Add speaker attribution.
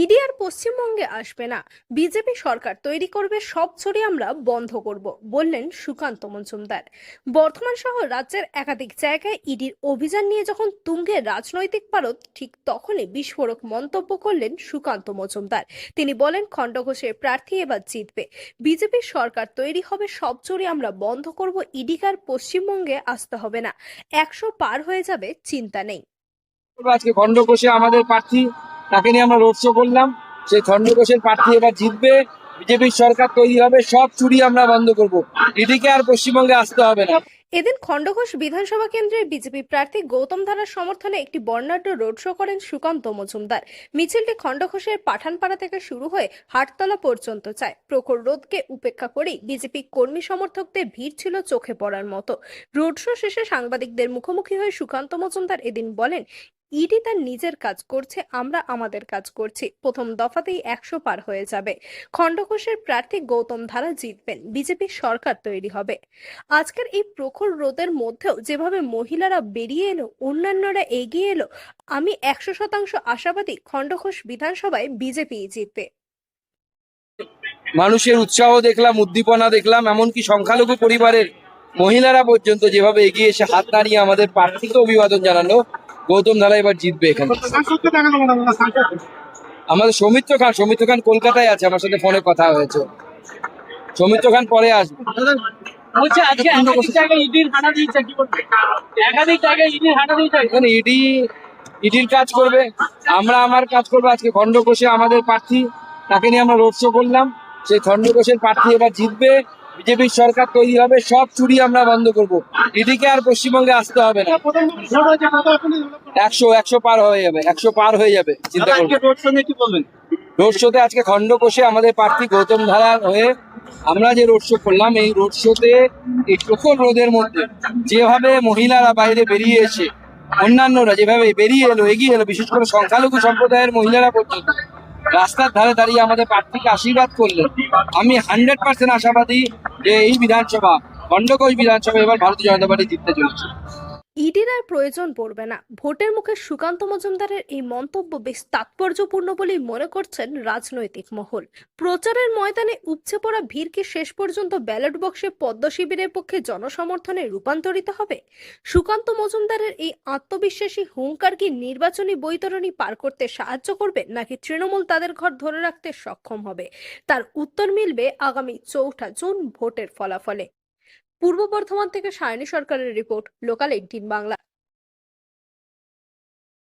Speaker 1: ED আর পশ্চিমবঙ্গে আসবে না। বিজেপি সরকার তৈরি করবে, সব ছড়ি আমরা বন্ধ করব, বললেন সুকান্ত মজুমদার। বর্ধমান সহ রাজ্যের একাধিক জায়গায় ইডির অভিযান নিয়ে যখন তুঙ্গে রাজনৈতিক পারদ, ঠিক তখনই বিস্ফোরক মন্তব্য করলেন সুকান্ত মজুমদার। তিনি বলেন, খণ্ডঘোষের প্রার্থী এবার জিতবে, বিজেপি সরকার তৈরি হবে, সব চুরি আমরা বন্ধ করব, ইডি আর পশ্চিমবঙ্গে আসতে হবে না, 100 পার হয়ে যাবে, চিন্তা নেই।
Speaker 2: আজকে খণ্ডঘোষে আমাদের প্রার্থী, তাকে নিয়ে আমরা রোড শো করলাম। সেই খণ্ডঘোষের প্রার্থী এবার জিতবে, বিজেপির সরকার তৈরি হবে, সব চুরি আমরা বন্ধ করব, ইডিকে আর পশ্চিমবঙ্গে আসতে হবে না।
Speaker 1: এদিন খণ্ডঘোষ বিধানসভা কেন্দ্রের বিজেপি প্রার্থী গৌতম ধারার সমর্থনে একটি বর্ণাঢ্য রোড শো করেন সুকান্ত মজুমদার। মিছিলটি খণ্ডঘোষের পাঠানপাড়া থেকে শুরু হয়ে হাটতলা পর্যন্ত যায়। প্রখর রোদকে উপেক্ষা করেই বিজেপি কর্মী সমর্থকদের ভিড় ছিল চোখে পড়ার মতো। রোড শো শেষে সাংবাদিকদের মুখোমুখি হয়ে সুকান্ত মজুমদার এদিন বলেন, ইডি তার নিজের কাজ করছে, আমরা আমাদের কাজ করছি, প্রথম দফাতেই 100 পার হয়ে যাবে। খণ্ডঘোষের প্রার্থী গৌতম ধারা জিতবেন, বিজেপির সরকার তৈরি হবে। আজকের এই প্রখর রোদের মধ্যেও যেভাবে মহিলারা বেরিয়ে এলো, অন্যান্যরা এগিয়ে এলো, আমি 100% আশাবাদী খণ্ডঘোষ বিধানসভায় বিজেপি জিতবে।
Speaker 2: মানুষের উৎসাহ দেখলাম, উদ্দীপনা দেখলাম, এমনকি সংখ্যালঘু পরিবারের মহিলারা পর্যন্ত যেভাবে এগিয়ে এসে হাত নাড়িয়ে আমাদের প্রার্থীকে অভিবাদন জানালো। গৌতম ধারা এবার জিতবে এখানে। আমাদের সৌমিত্র খান কলকাতায় আছে, আমার সাথে ফোনে কথা হয়েছে। সৌমিত্র খান পরে আসবে। ইডির কাজ করবে, আমরা আমার কাজ করবো। আজকে খণ্ডঘোষে আমাদের প্রার্থী, তাকে নিয়ে আমরা রোড শো করলাম। সেই খণ্ডঘোষের প্রার্থী এবার জিতবে, বিজেপির সরকার তৈরি হবে, সব চুরি আমরা বন্ধ করব, ইডিকে আর পশ্চিমবঙ্গে আসতে হবে না। 100 পার হয়ে যাবে, 100 পার হয়ে যাবে, চিন্তা করবেন। রোড শোতে আজকে খণ্ডঘোষে আমাদের প্রার্থী গৌতম ধারার হয়ে আমরা যে রোড শো করলাম, এই রোড শোতে এই প্রখর রোদের মধ্যে যেভাবে মহিলারা বাইরে বেরিয়ে এসে, অন্যান্যরা যেভাবে বেরিয়ে এলো, এগিয়ে এলো, বিশেষ করে সংখ্যালঘু সম্প্রদায়ের মহিলারা পর্যন্ত রাস্তার ধারে দাঁড়িয়ে আমাদের প্রার্থীকে আশীর্বাদ করলেন। আমি 100% আশাবাদী যে এই বিধানসভা, খণ্ডঘোষ বিধানসভা, এবার ভারতীয় জনতা পার্টি জিততে চলেছে।
Speaker 1: ইডির আর প্রয়োজন পড়বে না। ভোটের মুখে সুকান্ত মজুমদারের এই মন্তব্য বেশ তাৎপর্যপূর্ণ বলেই মনে করছেন রাজনৈতিক মহল। প্রচারের ময়দানে উপচে পড়া ভিড় কি শেষ পর্যন্ত ব্যালট বক্সে পদ্ম শিবিরের পক্ষে জনসমর্থনে রূপান্তরিত হবে? সুকান্ত মজুমদারের এই আত্মবিশ্বাসী হুঙ্কার কি নির্বাচনী বৈতরণী পার করতে সাহায্য করবে, নাকি তৃণমূল তাদের ঘর ধরে রাখতে সক্ষম হবে? তার উত্তর মিলবে আগামী 4 জুন ভোটের ফলাফলে। পূর্ব বর্ধমান থেকে সায়নী সরকারের রিপোর্ট, লোকাল 18 বাংলা।